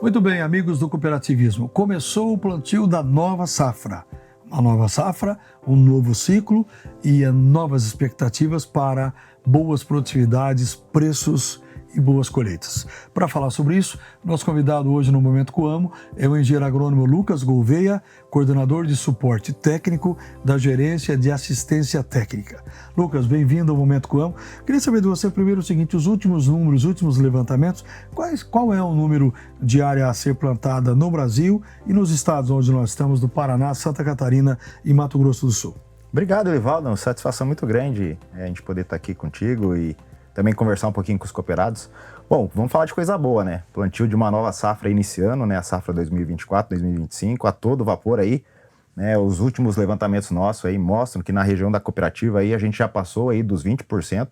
Muito bem, amigos do cooperativismo. Começou o plantio da nova safra. Uma nova safra, um novo ciclo e novas expectativas para boas produtividades, preços e boas colheitas. Para falar sobre isso, nosso convidado hoje no Momento Coamo é o engenheiro agrônomo Lucas Gouveia, coordenador de suporte técnico da Gerência de Assistência Técnica. Lucas, bem-vindo ao Momento Coamo. Queria saber de você primeiro o seguinte, os últimos números, os últimos levantamentos, qual é o número de área a ser plantada no Brasil e nos estados onde nós estamos, do Paraná, Santa Catarina e Mato Grosso do Sul? Obrigado, Livaldo. Uma satisfação muito grande a gente poder estar aqui contigo e também conversar um pouquinho com os cooperados. Bom, vamos falar de coisa boa, né? Plantio de uma nova safra iniciando, né? A safra 2024-2025, a todo vapor aí, né? Os últimos levantamentos nossos aí mostram que na região da cooperativa aí a gente já passou aí dos 20%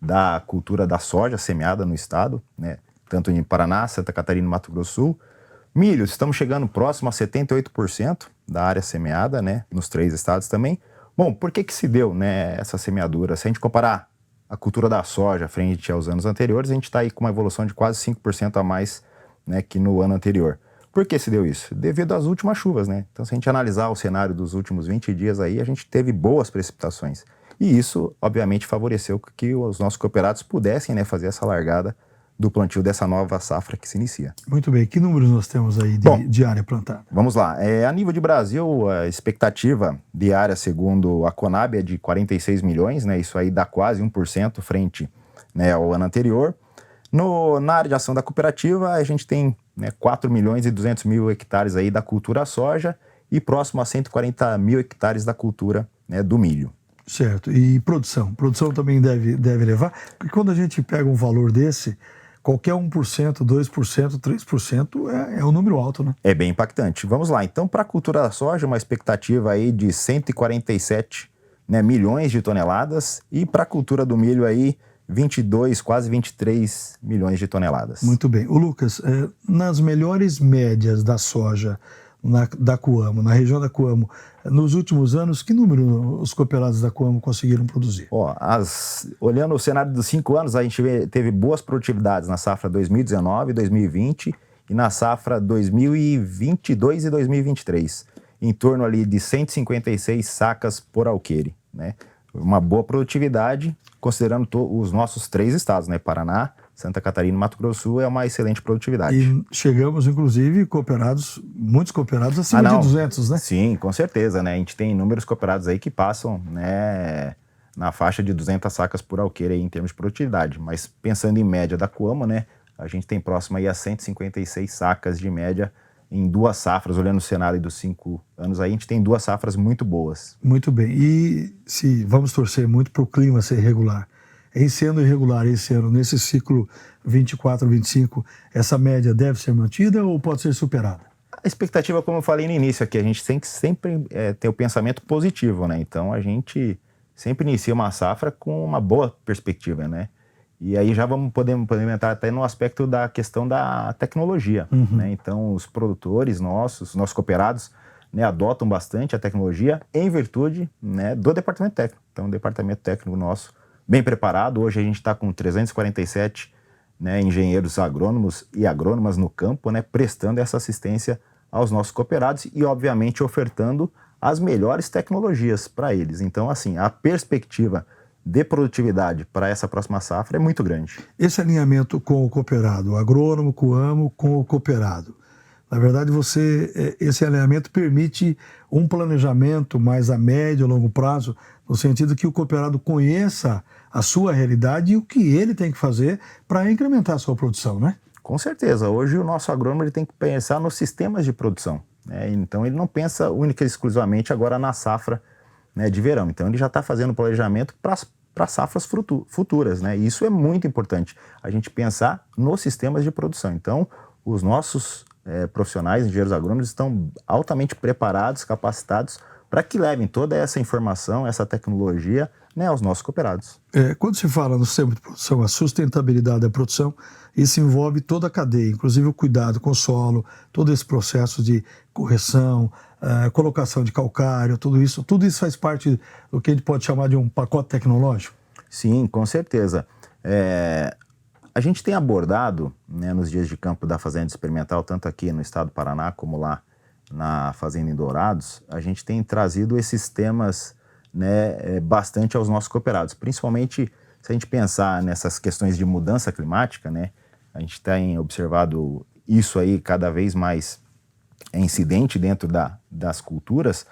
da cultura da soja semeada no estado, né? Tanto em Paraná, Santa Catarina e Mato Grosso do Sul. Milho, estamos chegando próximo a 78% da área semeada, né? Nos 3 estados também. Bom, por que se deu, né, essa semeadura? Se a gente comparar a cultura da soja frente aos anos anteriores, a gente está aí com uma evolução de quase 5% a mais, né, que no ano anterior. Por que se deu isso? Devido às últimas chuvas, né? Então, se a gente analisar o cenário dos últimos 20 dias aí, a gente teve boas precipitações. E isso, obviamente, favoreceu que os nossos cooperados pudessem, né, fazer essa largada do plantio dessa nova safra que se inicia. Muito bem. Que números nós temos aí de área plantada? Vamos lá. A nível de Brasil, a expectativa de área, segundo a Conab, é de 46 milhões, né? Isso aí dá quase 1% frente, né, ao ano anterior. Na área de ação da cooperativa, a gente tem, né, 4 milhões e 200 mil hectares aí da cultura soja e próximo a 140 mil hectares da cultura, né, do milho. Certo. E produção? Produção também deve levar? Porque quando a gente pega um valor desse, qualquer 1%, 2%, 3% é um número alto, né? É bem impactante. Vamos lá, então, para a cultura da soja, uma expectativa aí de 147, né, milhões de toneladas e para a cultura do milho aí 22, quase 23 milhões de toneladas. Muito bem. O Lucas, nas melhores médias da soja da Coamo, na região da Coamo, nos últimos anos, que número os cooperados da Coamo conseguiram produzir? Olhando o cenário dos 5 anos, a gente teve boas produtividades na safra 2019, 2020 e na safra 2022 e 2023, em torno ali de 156 sacas por alqueire, né? Uma boa produtividade, considerando os nossos 3 estados, né? Paraná, Santa Catarina e Mato Grosso do Sul, é uma excelente produtividade. E chegamos, inclusive, muitos cooperados acima de 200, né? Sim, com certeza, né? A gente tem inúmeros cooperados aí que passam, né, na faixa de 200 sacas por alqueire aí, em termos de produtividade. Mas pensando em média da Coamo, né, a gente tem próximo aí a 156 sacas de média em 2 safras. Olhando o cenário dos 5 anos aí, a gente tem 2 safras muito boas. Muito bem. E se vamos torcer muito para o clima ser regular, em sendo irregular esse ano, nesse ciclo 24-25, essa média deve ser mantida ou pode ser superada? A expectativa, como eu falei no início aqui, a gente tem que sempre ter o pensamento positivo, né? Então, a gente sempre inicia uma safra com uma boa perspectiva, né? E aí já podemos entrar até no aspecto da questão da tecnologia, né? Então, os produtores nossos cooperados, né, adotam bastante a tecnologia em virtude, né, do departamento técnico. Então, o departamento técnico nosso bem preparado. Hoje a gente está com 347, né, engenheiros agrônomos e agrônomas no campo, né, prestando essa assistência aos nossos cooperados e, obviamente, ofertando as melhores tecnologias para eles. Então, assim, a perspectiva de produtividade para essa próxima safra é muito grande. Esse alinhamento com o cooperado, o agrônomo, Coamo com o cooperado, na verdade, esse alinhamento permite um planejamento mais a médio e longo prazo, no sentido que o cooperado conheça a sua realidade e o que ele tem que fazer para incrementar a sua produção, né? Com certeza. Hoje o nosso agrônomo ele tem que pensar nos sistemas de produção, né? Então ele não pensa única e exclusivamente agora na safra, né, de verão. Então ele já está fazendo planejamento para safras futuras, né? E isso é muito importante, a gente pensar nos sistemas de produção. Então os nossos profissionais, engenheiros agrônomos, estão altamente preparados, capacitados para que levem toda essa informação, essa tecnologia, né, aos nossos cooperados. Quando se fala no sistema de produção, a sustentabilidade da produção, isso envolve toda a cadeia, inclusive o cuidado com o solo, todo esse processo de correção, colocação de calcário, tudo isso faz parte do que a gente pode chamar de um pacote tecnológico? Sim, com certeza. a gente tem abordado, né, nos dias de campo da Fazenda Experimental, tanto aqui no estado do Paraná como lá na Fazenda em Dourados, a gente tem trazido esses temas, né, bastante aos nossos cooperados, principalmente se a gente pensar nessas questões de mudança climática, né, a gente tem observado isso aí cada vez mais incidente dentro das culturas,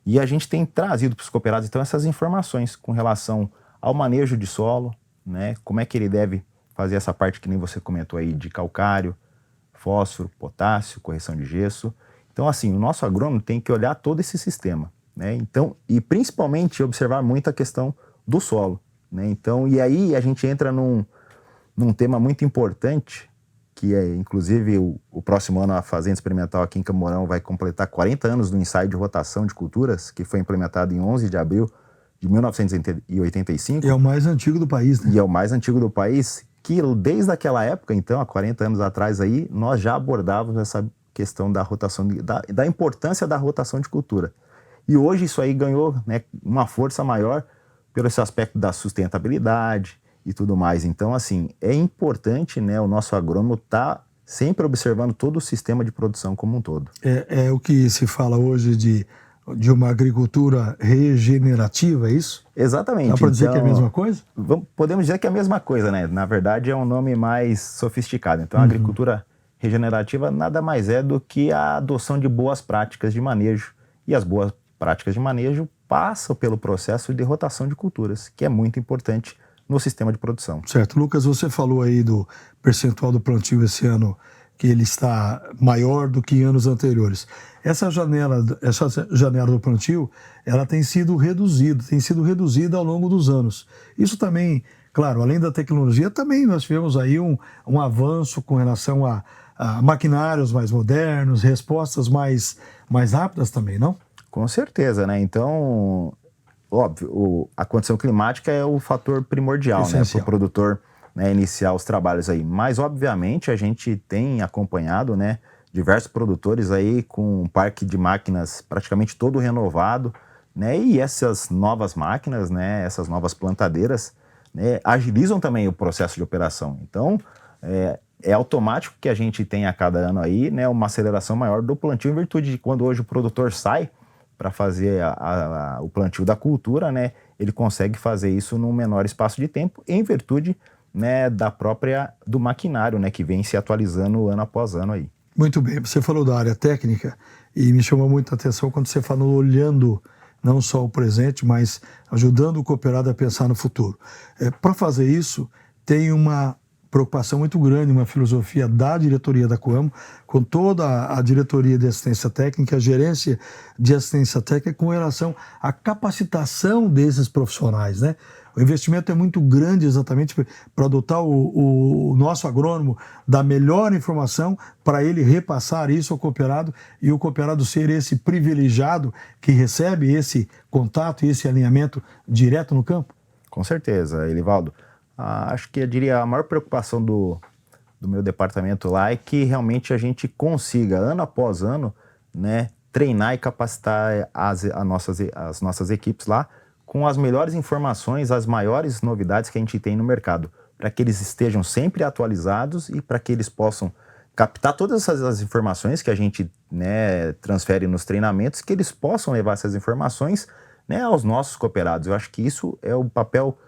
e a gente tem trazido para os cooperados, então, essas informações com relação ao manejo de solo, né, como é que ele deve fazer essa parte que nem você comentou aí de calcário, fósforo, potássio, correção de gesso. Então, assim, o nosso agrônomo tem que olhar todo esse sistema, né? Então, e principalmente observar muito a questão do solo, né? Então, e aí a gente entra num tema muito importante, que é, inclusive, o próximo ano a Fazenda Experimental aqui em Camorão vai completar 40 anos do ensaio de rotação de culturas, que foi implementado em 11 de abril de 1985. E é o mais antigo do país, né? E é o mais antigo do país, que desde aquela época, então, há 40 anos atrás aí, nós já abordávamos essa questão da rotação, da importância da rotação de cultura. E hoje isso aí ganhou, né, uma força maior pelo esse aspecto da sustentabilidade e tudo mais. Então, assim, é importante, né, o nosso agrônomo estar sempre observando todo o sistema de produção como um todo. É o que se fala hoje de uma agricultura regenerativa, é isso? Exatamente. Dá para dizer que é a mesma coisa? Podemos dizer que é a mesma coisa, né? Na verdade, é um nome mais sofisticado. Então, a agricultura regenerativa nada mais é do que a adoção de boas práticas de manejo. E as boas práticas de manejo passam pelo processo de rotação de culturas, que é muito importante no sistema de produção. Certo. Lucas, você falou aí do percentual do plantio esse ano, que ele está maior do que em anos anteriores. Essa janela do plantio, ela tem sido reduzida ao longo dos anos. Isso também, claro, além da tecnologia, também nós tivemos aí um avanço com relação a maquinários mais modernos, respostas mais rápidas também, não? Com certeza, né? Então, óbvio, a condição climática é o fator primordial, né, para o produtor, né, iniciar os trabalhos aí. Mas, obviamente, a gente tem acompanhado, né, diversos produtores aí com um parque de máquinas praticamente todo renovado, né, e essas novas máquinas, né, essas novas plantadeiras, né, agilizam também o processo de operação. Então, é automático que a gente tem a cada ano aí, né, uma aceleração maior do plantio, em virtude de quando hoje o produtor sai para fazer o plantio da cultura, né, ele consegue fazer isso num menor espaço de tempo, em virtude, né, do maquinário, né, que vem se atualizando ano após ano aí. Muito bem, você falou da área técnica e me chamou muita atenção quando você falou olhando não só o presente, mas ajudando o cooperado a pensar no futuro. Para fazer isso, tem uma preocupação muito grande, uma filosofia da diretoria da Coamo, com toda a diretoria de assistência técnica, a gerência de assistência técnica, com relação à capacitação desses profissionais, né? O investimento é muito grande exatamente para adotar o nosso agrônomo, dar melhor informação para ele repassar isso ao cooperado e o cooperado ser esse privilegiado que recebe esse contato e esse alinhamento direto no campo? Com certeza, Elivaldo. Acho que eu diria a maior preocupação do meu departamento lá é que realmente a gente consiga, ano após ano, né, treinar e capacitar as nossas equipes lá com as melhores informações, as maiores novidades que a gente tem no mercado, para que eles estejam sempre atualizados e para que eles possam captar todas essas informações que a gente, né, transfere nos treinamentos, que eles possam levar essas informações, né, aos nossos cooperados. Eu acho que isso é o papel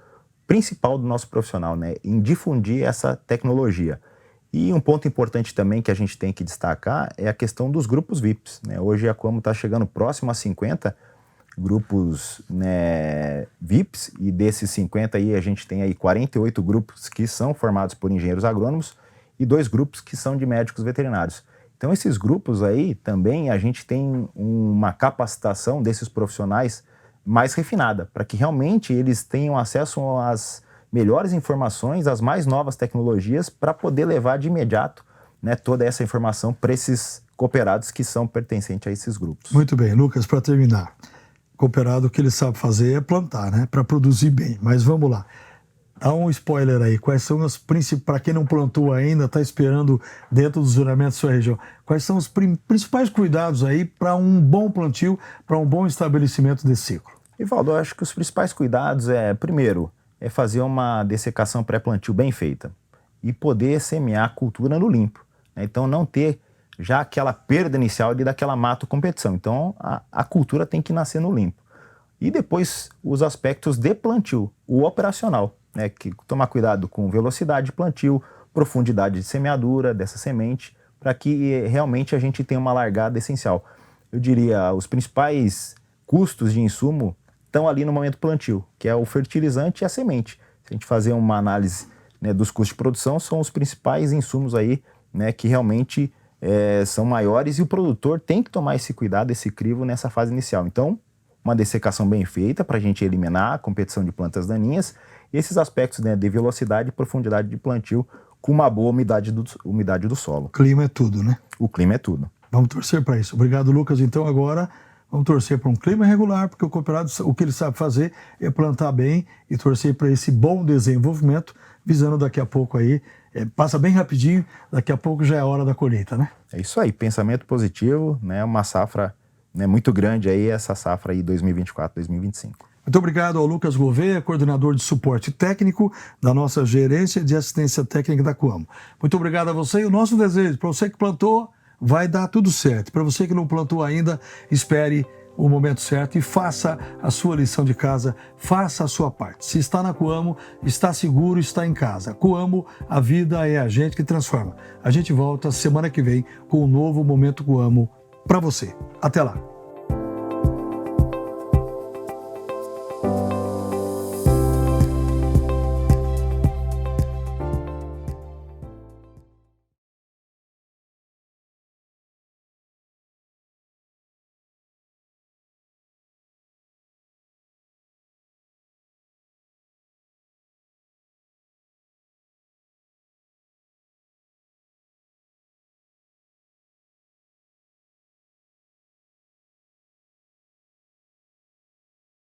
principal do nosso profissional, né, em difundir essa tecnologia. E um ponto importante também que a gente tem que destacar é a questão dos grupos VIPs, né? Hoje a Coamo está chegando próximo a 50 grupos, né, VIPs, e desses 50 aí a gente tem aí 48 grupos que são formados por engenheiros agrônomos e 2 grupos que são de médicos veterinários. Então esses grupos aí também a gente tem uma capacitação desses profissionais mais refinada, para que realmente eles tenham acesso às melhores informações, às mais novas tecnologias, para poder levar de imediato, né, toda essa informação para esses cooperados que são pertencentes a esses grupos. Muito bem, Lucas, para terminar, cooperado o que ele sabe fazer é plantar, né, para produzir bem, mas vamos lá. Dá um spoiler aí, quais são os principais, para quem não plantou ainda, está esperando dentro dos juramentos da sua região, quais são os principais cuidados aí para um bom plantio, para um bom estabelecimento desse ciclo? Evaldo, eu acho que os principais cuidados primeiro, fazer uma dessecação pré-plantio bem feita. e poder semear a cultura no limpo, né? Então não ter já aquela perda inicial ali daquela mato-competição. Então a cultura tem que nascer no limpo. E depois os aspectos de plantio, o operacional, né? Que tomar cuidado com velocidade de plantio, profundidade de semeadura dessa semente, para que realmente a gente tenha uma largada essencial. Eu diria, os principais custos de insumo estão ali no momento plantio, que é o fertilizante e a semente. Se a gente fazer uma análise, né, dos custos de produção, são os principais insumos aí, né, que realmente são maiores, e o produtor tem que tomar esse cuidado, esse crivo nessa fase inicial. Então, uma dessecação bem feita para a gente eliminar a competição de plantas daninhas, e esses aspectos, né, de velocidade e profundidade de plantio com uma boa umidade do solo. O clima é tudo, né? O clima é tudo. Vamos torcer para isso. Obrigado, Lucas. Então agora vamos torcer para um clima regular, porque o cooperado, o que ele sabe fazer é plantar bem e torcer para esse bom desenvolvimento, visando daqui a pouco aí, passa bem rapidinho, daqui a pouco já é a hora da colheita, né? É isso aí, pensamento positivo, né? Uma safra, né, muito grande aí, essa safra aí 2024-2025. Muito obrigado ao Lucas Gouveia, coordenador de suporte técnico da nossa gerência de assistência técnica da Coamo. Muito obrigado a você, e o nosso desejo para você que plantou, vai dar tudo certo. Para você que não plantou ainda, espere o momento certo e faça a sua lição de casa, faça a sua parte. Se está na Coamo, está seguro, está em casa. Coamo, a vida é a gente que transforma. A gente volta semana que vem com um novo Momento Coamo para você. Até lá!